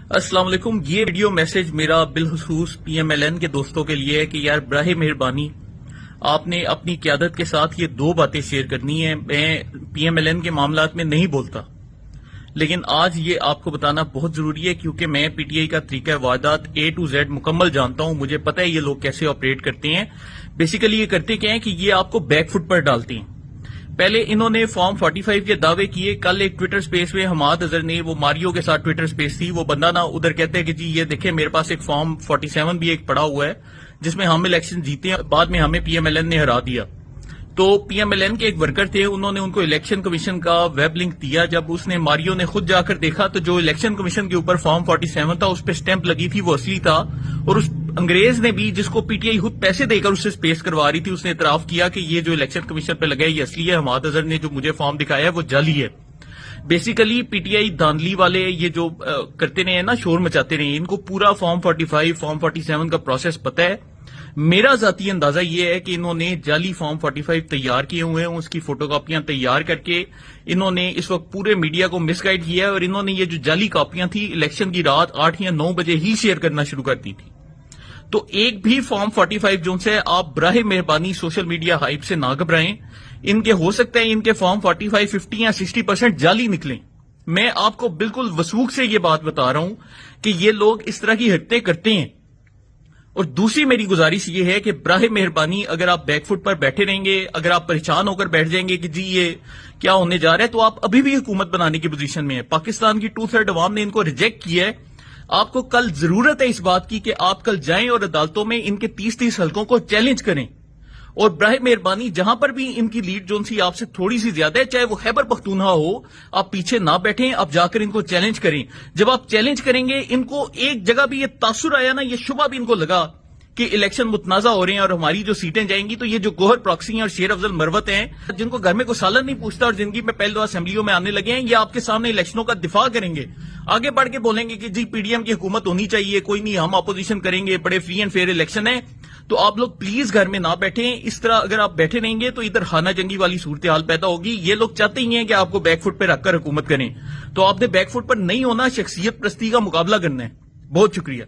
السلام علیکم. یہ ویڈیو میسج میرا بالخصوص پی ایم ایل این کے دوستوں کے لیے ہے کہ یار براہ مہربانی آپ نے اپنی قیادت کے ساتھ یہ دو باتیں شیئر کرنی ہیں. میں پی ایم ایل این کے معاملات میں نہیں بولتا، لیکن آج یہ آپ کو بتانا بہت ضروری ہے کیونکہ میں پی ٹی آئی کا طریقہ واردات A to Z مکمل جانتا ہوں. مجھے پتہ ہے یہ لوگ کیسے آپریٹ کرتے ہیں. بیسیکلی یہ کرتے کیا ہیں کہ یہ آپ کو بیک فٹ پر ڈالتے ہیں. پہلے انہوں نے فارم 45 کے دعوے کیے. کل ایک ٹویٹر سپیس میں حماد اظہر نے، وہ ماریو کے ساتھ ٹویٹر سپیس تھی، وہ بندہ نا ادھر کہتے ہیں کہ جی یہ دیکھیں میرے پاس ایک فارم 47 بھی ایک پڑا ہوا ہے جس میں ہم الیکشن جیتے ہیں، بعد میں ہمیں پی ایم ایل این نے ہرا دیا. تو پی ایم ایل این کے ایک ورکر تھے، انہوں نے ان کو الیکشن کمیشن کا ویب لنک دیا. جب اس نے ماریو نے خود جا کر دیکھا تو جو الیکشن کمیشن کے اوپر فارم 47 تھا اس پہ سٹیمپ لگی تھی وہ اصلی تھا. اور اس انگریز نے بھی، جس کو پی ٹی آئی خود پیسے دے کر اس سے سپیس کروا رہی تھی، اس نے اعتراف کیا کہ یہ جو الیکشن کمیشن پہ لگا ہے یہ اصلی ہے. حماد اظہر نے جو مجھے فارم دکھایا ہے وہ جعلی ہے. بیسیکلی پی ٹی آئی دھاندلی والے یہ جو کرتے رہے ہیں نا، شور مچاتے رہے ہیں، ان کو پورا فارم 45 فارم 47 کا پروسیس پتہ ہے. میرا ذاتی اندازہ یہ ہے کہ انہوں نے جعلی فارم 45 تیار کیے ہوئے ہیں، اس کی فوٹو کاپیاں تیار کر کے انہوں نے اس وقت پورے میڈیا کو مس گائیڈ کیا ہے. اور انہوں نے یہ جو جعلی کاپیاں تھیں الیکشن کی رات 8 یا 9 بجے ہی شیئر کرنا شروع کر دی تھی. تو ایک بھی فارم 45 جو سے آپ براہ مہربانی سوشل میڈیا ہائپ سے نہ گھبرائیں. ان کے ہو سکتا ہے ان کے فارم 45 50 یا 60% جعلی نکلیں. میں آپ کو بالکل وثوق سے یہ بات بتا رہا ہوں کہ یہ لوگ اس طرح کی حرکتیں کرتے ہیں. اور دوسری میری گزارش یہ ہے کہ براہ مہربانی اگر آپ بیک فٹ پر بیٹھے رہیں گے، اگر آپ پریشان ہو کر بیٹھ جائیں گے کہ جی یہ کیا ہونے جا رہا ہے، تو آپ ابھی بھی حکومت بنانے کی پوزیشن میں ہیں. پاکستان کی 2/3 عوام نے ان کو ریجیکٹ کیا ہے. آپ کو کل ضرورت ہے اس بات کی کہ آپ کل جائیں اور عدالتوں میں ان کے 30 حلقوں کو چیلنج کریں. اور براہ مہربانی جہاں پر بھی ان کی لیڈ جون سی آپ سے تھوڑی سی زیادہ ہے، چاہے وہ خیبر پختونخوا ہو، آپ پیچھے نہ بیٹھیں، آپ جا کر ان کو چیلنج کریں. جب آپ چیلنج کریں گے، ان کو ایک جگہ بھی یہ تاثر آیا نا، یہ شبہ بھی ان کو لگا کہ الیکشن متنازع ہو رہے ہیں اور ہماری جو سیٹیں جائیں گی، تو یہ جو گوہر پراکسی ہیں اور شیر افضل مروت ہیں جن کو گھر میں کوئی سالن نہیں پوچھتا اور زندگی میں پہلی دفعہ اسمبلیوں میں آنے لگے ہیں، یہ آپ کے سامنے الیکشنوں کا دفاع کریں گے، آگے بڑھ کے بولیں گے کہ جی پی ڈی ایم کی حکومت ہونی چاہیے، کوئی نہیں ہم اپوزیشن کریں گے، بڑے فری اینڈ فیئر الیکشن ہے. تو آپ لوگ پلیز گھر میں نہ بیٹھیں. اس طرح اگر آپ بیٹھے رہیں گے تو ادھر خانہ جنگی والی صورتحال پیدا ہوگی. یہ لوگ چاہتے ہی ہیں کہ آپ کو بیک فٹ پہ رکھ کر حکومت کریں. تو آپ نے بیک فٹ پر نہیں ہونا، شخصیت پرستی کا مقابلہ کرنا ہے. بہت شکریہ.